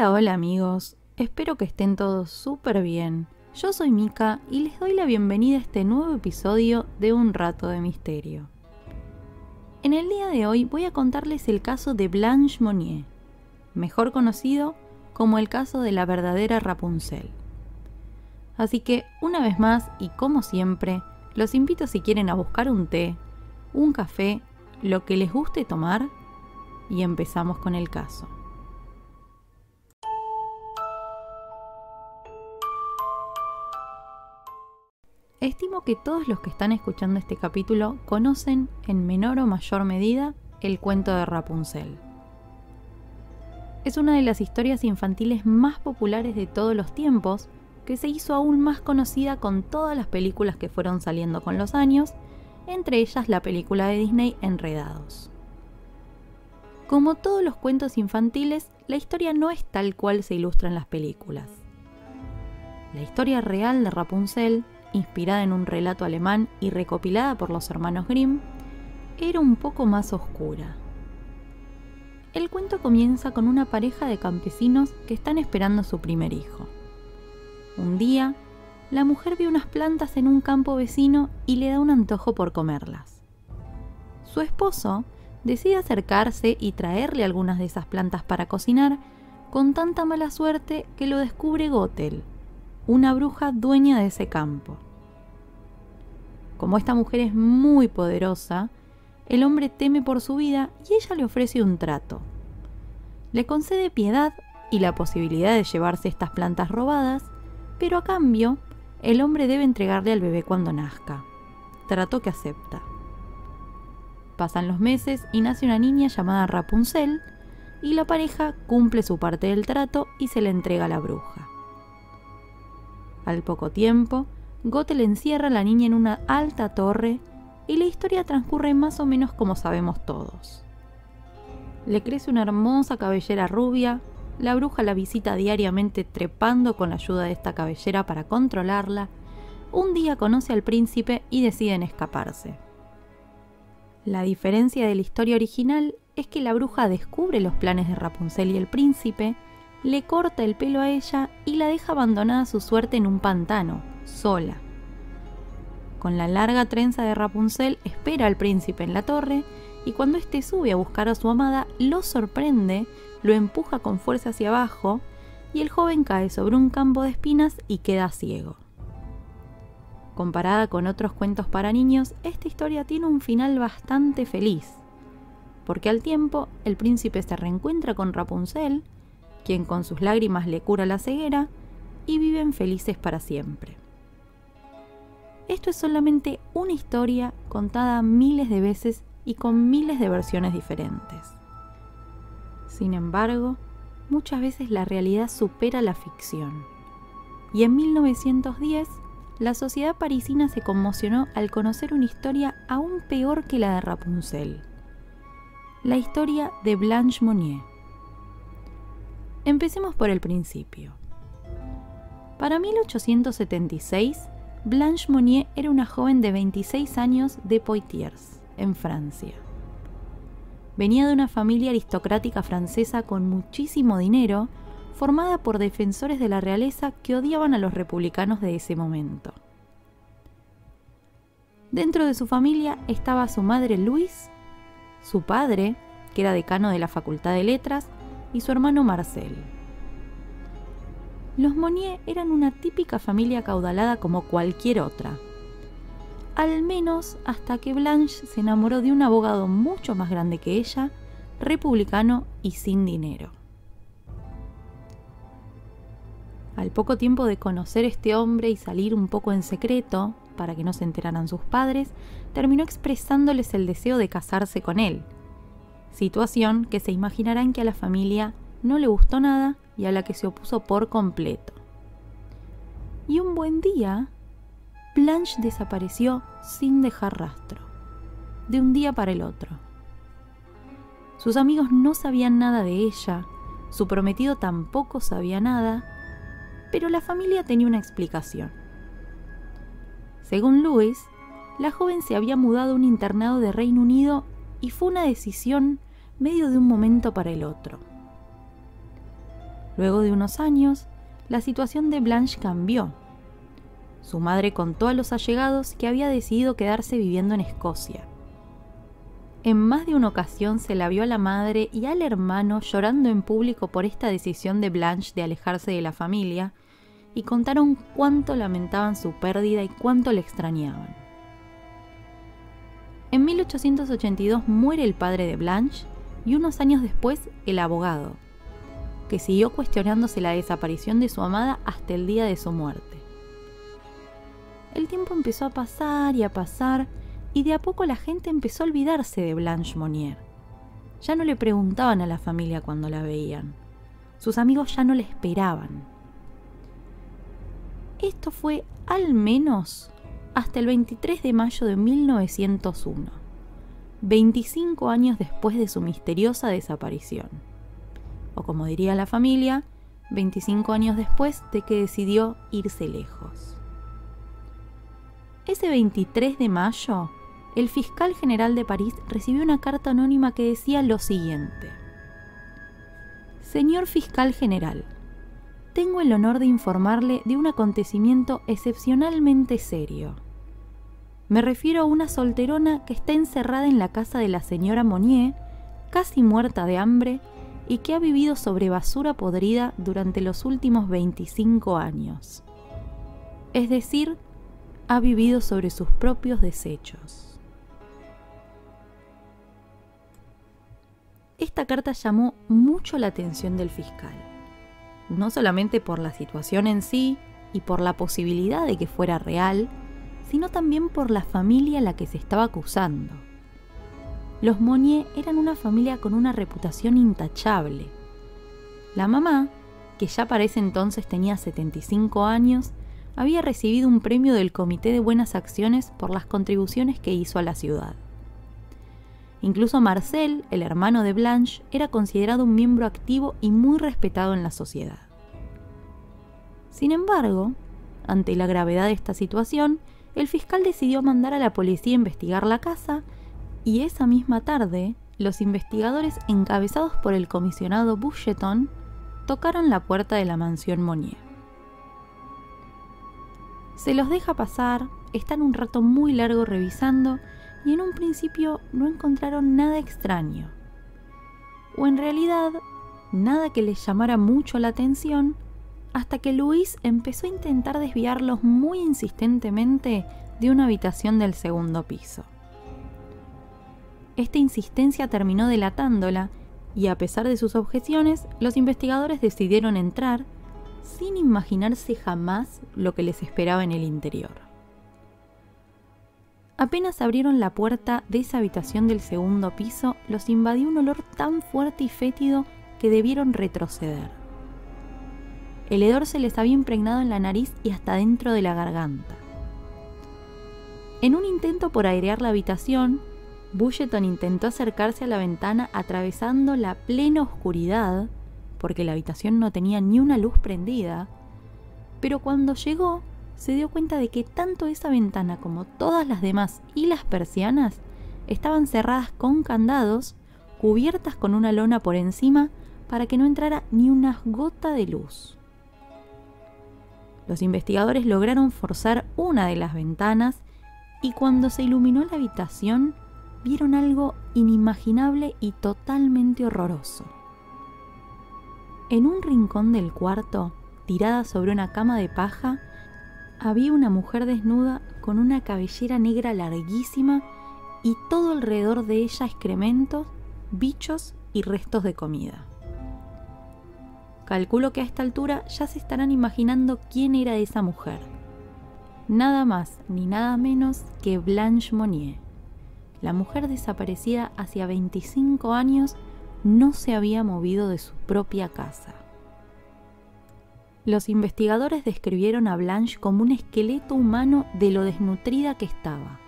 Hola, hola amigos, espero que estén todos súper bien. Yo soy Mika y les doy la bienvenida a este nuevo episodio de Un Rato de Misterio. En el día de hoy voy a contarles el caso de Blanche Monnier, mejor conocido como el caso de la verdadera Rapunzel. Así que, una vez más y como siempre, los invito si quieren a buscar un té, un café, lo que les guste tomar, y empezamos con el caso. Estimo que todos los que están escuchando este capítulo conocen en menor o mayor medida el cuento de Rapunzel. Es una de las historias infantiles más populares de todos los tiempos, que se hizo aún más conocida con todas las películas que fueron saliendo con los años, entre ellas la película de Disney Enredados. Como todos los cuentos infantiles, la historia no es tal cual se ilustra en las películas. La historia real de Rapunzel, inspirada en un relato alemán y recopilada por los hermanos Grimm, era un poco más oscura. El cuento comienza con una pareja de campesinos que están esperando a su primer hijo. Un día, la mujer ve unas plantas en un campo vecino y le da un antojo por comerlas. Su esposo decide acercarse y traerle algunas de esas plantas para cocinar, con tanta mala suerte que lo descubre Gothel, una bruja dueña de ese campo. Como esta mujer es muy poderosa, el hombre teme por su vida y ella le ofrece un trato. Le concede piedad y la posibilidad de llevarse estas plantas robadas, pero a cambio, el hombre debe entregarle al bebé cuando nazca. Trato que acepta. Pasan los meses y nace una niña llamada Rapunzel, y la pareja cumple su parte del trato y se le entrega a la bruja. Al poco tiempo, Gothel encierra a la niña en una alta torre y la historia transcurre más o menos como sabemos todos. Le crece una hermosa cabellera rubia, la bruja la visita diariamente trepando con la ayuda de esta cabellera para controlarla. Un día conoce al príncipe y deciden escaparse. La diferencia de la historia original es que la bruja descubre los planes de Rapunzel y el príncipe, le corta el pelo a ella y la deja abandonada a su suerte en un pantano, sola. Con la larga trenza de Rapunzel espera al príncipe en la torre y cuando éste sube a buscar a su amada, lo sorprende, lo empuja con fuerza hacia abajo y el joven cae sobre un campo de espinas y queda ciego. Comparada con otros cuentos para niños, esta historia tiene un final bastante feliz, porque al tiempo el príncipe se reencuentra con Rapunzel, quien con sus lágrimas le cura la ceguera, y viven felices para siempre. Esto es solamente una historia contada miles de veces y con miles de versiones diferentes. Sin embargo, muchas veces la realidad supera la ficción. Y en 1910, la sociedad parisina se conmocionó al conocer una historia aún peor que la de Rapunzel. La historia de Blanche Monnier. Empecemos por el principio. Para 1876, Blanche Monnier era una joven de 26 años de Poitiers, en Francia. Venía de una familia aristocrática francesa con muchísimo dinero, formada por defensores de la realeza que odiaban a los republicanos de ese momento. Dentro de su familia estaba su madre Louise, su padre, que era decano de la Facultad de Letras, y su hermano Marcel. Los Monnier eran una típica familia acaudalada como cualquier otra, al menos hasta que Blanche se enamoró de un abogado mucho más grande que ella, republicano y sin dinero. Al poco tiempo de conocer a este hombre y salir un poco en secreto, para que no se enteraran sus padres, terminó expresándoles el deseo de casarse con él, situación que se imaginarán que a la familia no le gustó nada y a la que se opuso por completo. Y un buen día, Blanche desapareció sin dejar rastro, de un día para el otro. Sus amigos no sabían nada de ella, su prometido tampoco sabía nada, pero la familia tenía una explicación. Según Louis, la joven se había mudado a un internado de Reino Unido y fue una decisión medio de un momento para el otro. Luego de unos años, la situación de Blanche cambió. Su madre contó a los allegados que había decidido quedarse viviendo en Escocia. En más de una ocasión se la vio a la madre y al hermano llorando en público por esta decisión de Blanche de alejarse de la familia, y contaron cuánto lamentaban su pérdida y cuánto le extrañaban. En 1882 muere el padre de Blanche y unos años después el abogado, que siguió cuestionándose la desaparición de su amada hasta el día de su muerte. El tiempo empezó a pasar y de a poco la gente empezó a olvidarse de Blanche Monnier. Ya no le preguntaban a la familia cuando la veían. Sus amigos ya no la esperaban. Esto fue al menos hasta el 23 de mayo de 1901, 25 años después de su misteriosa desaparición. O como diría la familia, 25 años después de que decidió irse lejos. Ese 23 de mayo, el fiscal general de París recibió una carta anónima que decía lo siguiente: Señor fiscal general, tengo el honor de informarle de un acontecimiento excepcionalmente serio. Me refiero a una solterona que está encerrada en la casa de la señora Monnier, casi muerta de hambre, y que ha vivido sobre basura podrida durante los últimos 25 años. Es decir, ha vivido sobre sus propios desechos. Esta carta llamó mucho la atención del fiscal, no solamente por la situación en sí y por la posibilidad de que fuera real, sino también por la familia a la que se estaba acusando. Los Monnier eran una familia con una reputación intachable. La mamá, que ya para ese entonces tenía 75 años, había recibido un premio del Comité de Buenas Acciones por las contribuciones que hizo a la ciudad. Incluso Marcel, el hermano de Blanche, era considerado un miembro activo y muy respetado en la sociedad. Sin embargo, ante la gravedad de esta situación, el fiscal decidió mandar a la policía a investigar la casa, y esa misma tarde, los investigadores encabezados por el comisionado Bucheton tocaron la puerta de la mansión Monnier. Se los deja pasar, están un rato muy largo revisando y en un principio no encontraron nada extraño. O en realidad, nada que les llamara mucho la atención, hasta que Luis empezó a intentar desviarlos muy insistentemente de una habitación del segundo piso. Esta insistencia terminó delatándola y a pesar de sus objeciones, los investigadores decidieron entrar sin imaginarse jamás lo que les esperaba en el interior. Apenas abrieron la puerta de esa habitación del segundo piso, los invadió un olor tan fuerte y fétido que debieron retroceder. El hedor se les había impregnado en la nariz y hasta dentro de la garganta. En un intento por airear la habitación, Bucheton intentó acercarse a la ventana atravesando la plena oscuridad, porque la habitación no tenía ni una luz prendida, pero cuando llegó se dio cuenta de que tanto esa ventana como todas las demás y las persianas estaban cerradas con candados, cubiertas con una lona por encima para que no entrara ni una gota de luz. Los investigadores lograron forzar una de las ventanas y cuando se iluminó la habitación vieron algo inimaginable y totalmente horroroso. En un rincón del cuarto, tirada sobre una cama de paja, había una mujer desnuda con una cabellera negra larguísima y todo alrededor de ella excrementos, bichos y restos de comida. Calculo que a esta altura ya se estarán imaginando quién era esa mujer. Nada más ni nada menos que Blanche Monnier. La mujer desaparecida hacía 25 años no se había movido de su propia casa. Los investigadores describieron a Blanche como un esqueleto humano de lo desnutrida que estaba.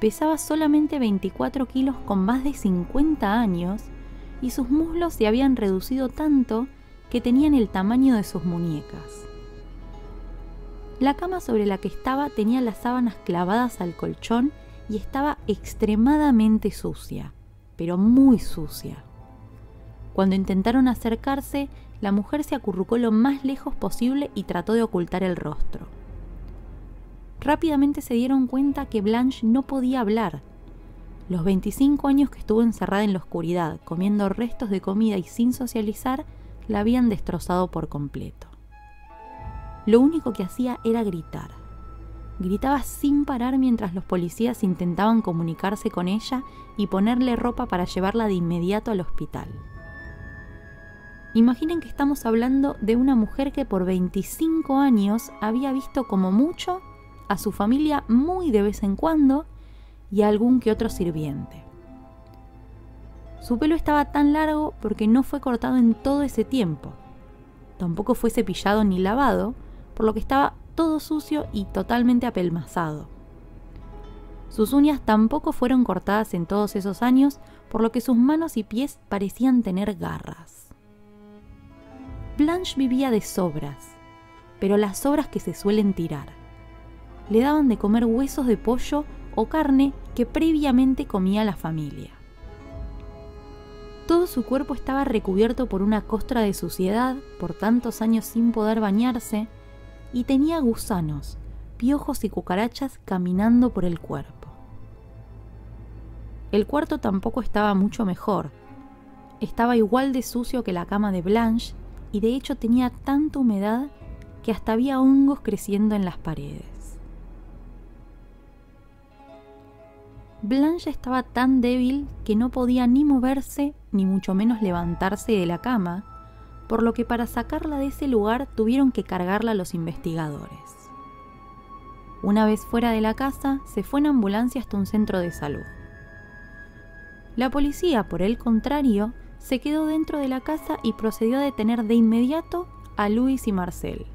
Pesaba solamente 24 kilos con más de 50 años y sus muslos se habían reducido tanto que tenían el tamaño de sus muñecas. La cama sobre la que estaba tenía las sábanas clavadas al colchón y estaba extremadamente sucia, pero muy sucia. Cuando intentaron acercarse, la mujer se acurrucó lo más lejos posible y trató de ocultar el rostro. Rápidamente se dieron cuenta que Blanche no podía hablar. Los 25 años que estuvo encerrada en la oscuridad, comiendo restos de comida y sin socializar, la habían destrozado por completo. Lo único que hacía era gritar. Gritaba sin parar mientras los policías intentaban comunicarse con ella y ponerle ropa para llevarla de inmediato al hospital. Imaginen que estamos hablando de una mujer que por 25 años había visto como mucho a su familia muy de vez en cuando y a algún que otro sirviente. Su pelo estaba tan largo porque no fue cortado en todo ese tiempo. Tampoco fue cepillado ni lavado, por lo que estaba todo sucio y totalmente apelmazado. Sus uñas tampoco fueron cortadas en todos esos años, por lo que sus manos y pies parecían tener garras. Blanche vivía de sobras, pero las sobras que se suelen tirar. Le daban de comer huesos de pollo o carne que previamente comía la familia. Todo su cuerpo estaba recubierto por una costra de suciedad por tantos años sin poder bañarse y tenía gusanos, piojos y cucarachas caminando por el cuerpo. El cuarto tampoco estaba mucho mejor. Estaba igual de sucio que la cama de Blanche y de hecho tenía tanta humedad que hasta había hongos creciendo en las paredes. Blanche estaba tan débil que no podía ni moverse ni mucho menos levantarse de la cama, por lo que para sacarla de ese lugar tuvieron que cargarla los investigadores. Una vez fuera de la casa, se fue en ambulancia hasta un centro de salud. La policía, por el contrario, se quedó dentro de la casa y procedió a detener de inmediato a Louis y Marcel,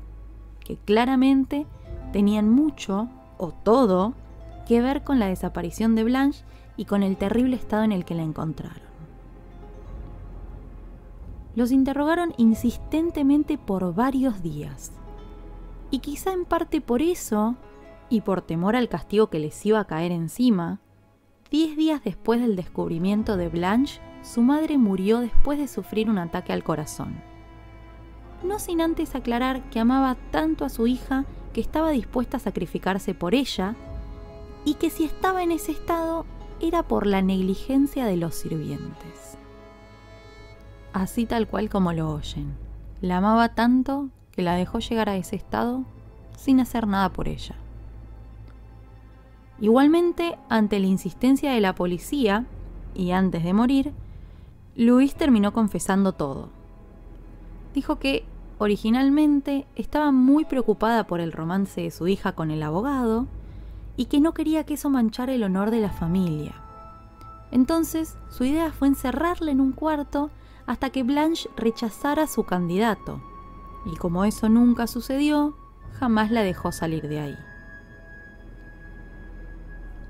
que claramente tenían mucho, o todo, que ver con la desaparición de Blanche y con el terrible estado en el que la encontraron. Los interrogaron insistentemente por varios días, y quizá en parte por eso, y por temor al castigo que les iba a caer encima, 10 días después del descubrimiento de Blanche, su madre murió después de sufrir un ataque al corazón. No sin antes aclarar que amaba tanto a su hija que estaba dispuesta a sacrificarse por ella, y que si estaba en ese estado era por la negligencia de los sirvientes. Así tal cual como lo oyen. La amaba tanto que la dejó llegar a ese estado sin hacer nada por ella. Igualmente, ante la insistencia de la policía, y antes de morir, Louise terminó confesando todo. Dijo que, originalmente, estaba muy preocupada por el romance de su hija con el abogado y que no quería que eso manchara el honor de la familia. Entonces, su idea fue encerrarla en un cuarto hasta que Blanche rechazara a su candidato, y como eso nunca sucedió, jamás la dejó salir de ahí.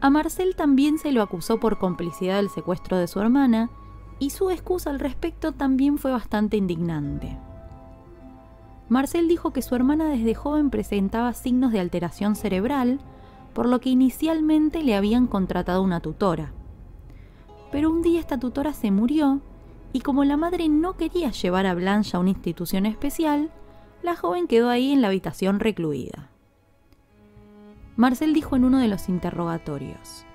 A Marcel también se lo acusó por complicidad del secuestro de su hermana, y su excusa al respecto también fue bastante indignante. Marcel dijo que su hermana desde joven presentaba signos de alteración cerebral, por lo que inicialmente le habían contratado una tutora. Pero un día esta tutora se murió, y como la madre no quería llevar a Blanche a una institución especial, la joven quedó ahí en la habitación recluida. Marcel dijo en uno de los interrogatorios: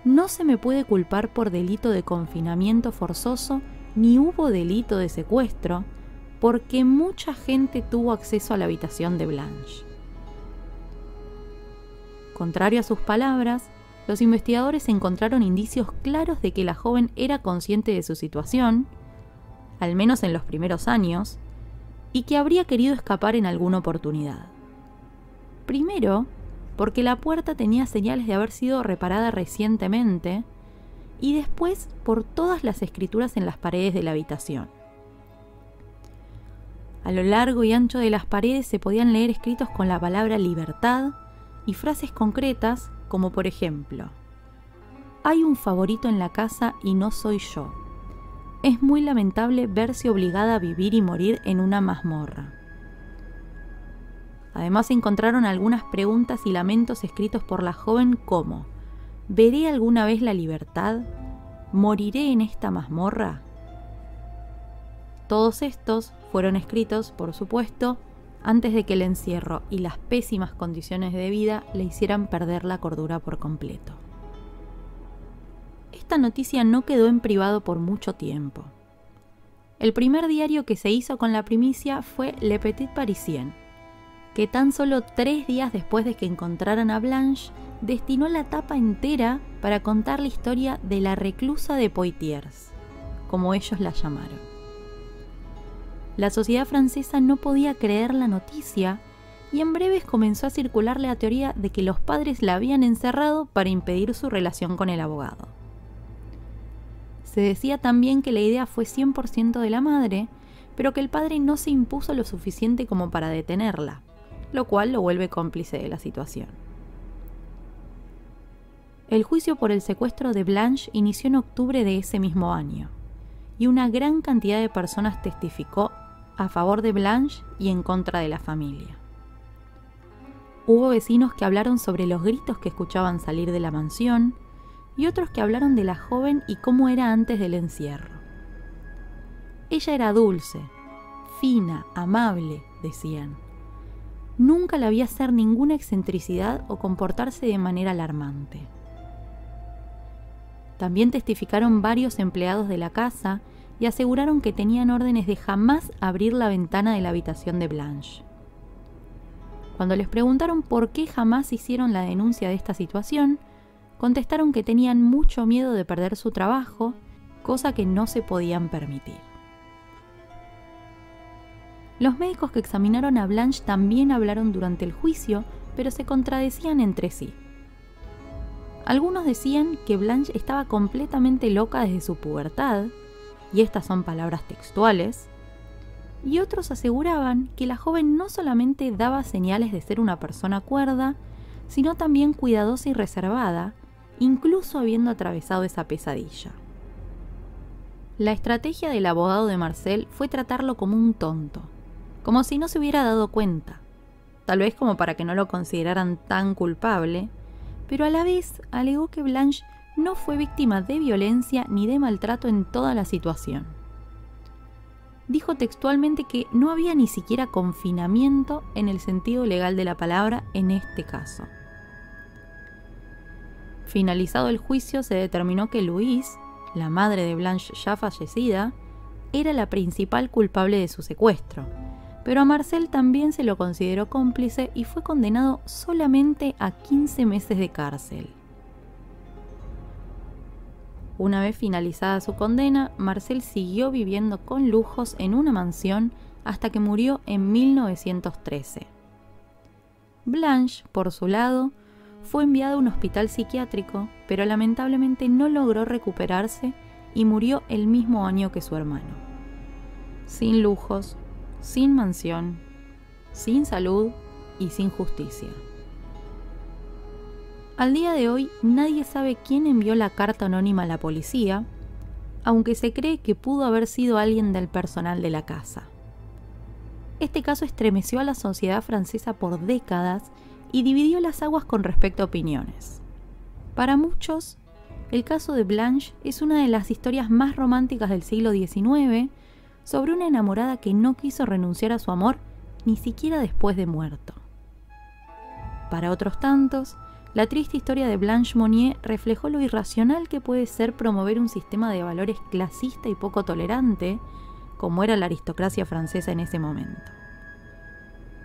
«No se me puede culpar por delito de confinamiento forzoso, ni hubo delito de secuestro, porque mucha gente tuvo acceso a la habitación de Blanche». Contrario a sus palabras, los investigadores encontraron indicios claros de que la joven era consciente de su situación, al menos en los primeros años, y que habría querido escapar en alguna oportunidad. Primero, porque la puerta tenía señales de haber sido reparada recientemente, y después por todas las escrituras en las paredes de la habitación. A lo largo y ancho de las paredes se podían leer escritos con la palabra libertad y frases concretas como por ejemplo: «Hay un favorito en la casa y no soy yo. Es muy lamentable verse obligada a vivir y morir en una mazmorra». Además encontraron algunas preguntas y lamentos escritos por la joven como: ¿veré alguna vez la libertad? ¿Moriré en esta mazmorra? Todos estos fueron escritos, por supuesto, antes de que el encierro y las pésimas condiciones de vida le hicieran perder la cordura por completo. Esta noticia no quedó en privado por mucho tiempo. El primer diario que se hizo con la primicia fue Le Petit Parisien, que tan solo 3 días después de que encontraran a Blanche, destinó la tapa entera para contar la historia de la reclusa de Poitiers, como ellos la llamaron. La sociedad francesa no podía creer la noticia y en breves comenzó a circular la teoría de que los padres la habían encerrado para impedir su relación con el abogado. Se decía también que la idea fue 100% de la madre, pero que el padre no se impuso lo suficiente como para detenerla, lo cual lo vuelve cómplice de la situación. El juicio por el secuestro de Blanche inició en octubre de ese mismo año, y una gran cantidad de personas testificó a favor de Blanche y en contra de la familia. Hubo vecinos que hablaron sobre los gritos que escuchaban salir de la mansión, y otros que hablaron de la joven y cómo era antes del encierro. Ella era dulce, fina, amable, decían. Nunca la vi hacer ninguna excentricidad o comportarse de manera alarmante. También testificaron varios empleados de la casa y aseguraron que tenían órdenes de jamás abrir la ventana de la habitación de Blanche. Cuando les preguntaron por qué jamás hicieron la denuncia de esta situación, contestaron que tenían mucho miedo de perder su trabajo, cosa que no se podían permitir. Los médicos que examinaron a Blanche también hablaron durante el juicio, pero se contradecían entre sí. Algunos decían que Blanche estaba completamente loca desde su pubertad, y estas son palabras textuales, y otros aseguraban que la joven no solamente daba señales de ser una persona cuerda, sino también cuidadosa y reservada, incluso habiendo atravesado esa pesadilla. La estrategia del abogado de Marcel fue tratarlo como un tonto, como si no se hubiera dado cuenta, tal vez como para que no lo consideraran tan culpable, pero a la vez alegó que Blanche no fue víctima de violencia ni de maltrato en toda la situación. Dijo textualmente que no había ni siquiera confinamiento en el sentido legal de la palabra en este caso. Finalizado el juicio, se determinó que Louise, la madre de Blanche ya fallecida, era la principal culpable de su secuestro, pero a Marcel también se lo consideró cómplice y fue condenado solamente a 15 meses de cárcel. Una vez finalizada su condena, Marcel siguió viviendo con lujos en una mansión hasta que murió en 1913. Blanche, por su lado, fue enviada a un hospital psiquiátrico, pero lamentablemente no logró recuperarse y murió el mismo año que su hermano. Sin lujos, sin mansión, sin salud y sin justicia. Al día de hoy nadie sabe quién envió la carta anónima a la policía, aunque se cree que pudo haber sido alguien del personal de la casa. Este caso estremeció a la sociedad francesa por décadas y dividió las aguas con respecto a opiniones. Para muchos, el caso de Blanche es una de las historias más románticas del siglo XIX sobre una enamorada que no quiso renunciar a su amor ni siquiera después de muerto. Para otros tantos, la triste historia de Blanche Monnier reflejó lo irracional que puede ser promover un sistema de valores clasista y poco tolerante, como era la aristocracia francesa en ese momento.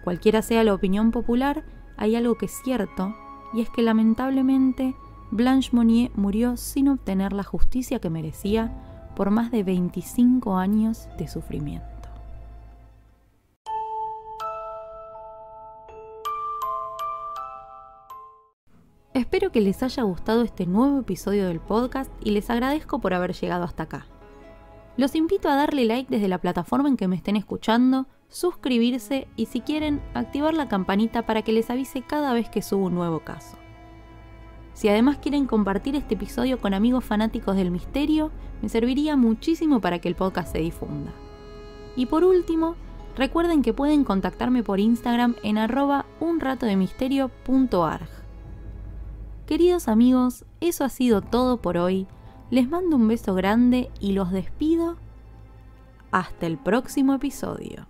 Cualquiera sea la opinión popular, hay algo que es cierto, y es que lamentablemente Blanche Monnier murió sin obtener la justicia que merecía por más de 25 años de sufrimiento. Espero que les haya gustado este nuevo episodio del podcast y les agradezco por haber llegado hasta acá. Los invito a darle like desde la plataforma en que me estén escuchando, suscribirse y si quieren, activar la campanita para que les avise cada vez que subo un nuevo caso. Si además quieren compartir este episodio con amigos fanáticos del misterio, me serviría muchísimo para que el podcast se difunda. Y por último, recuerden que pueden contactarme por Instagram en @unratodemisterio.arg. Queridos amigos, eso ha sido todo por hoy. Les mando un beso grande y los despido Hasta el próximo episodio.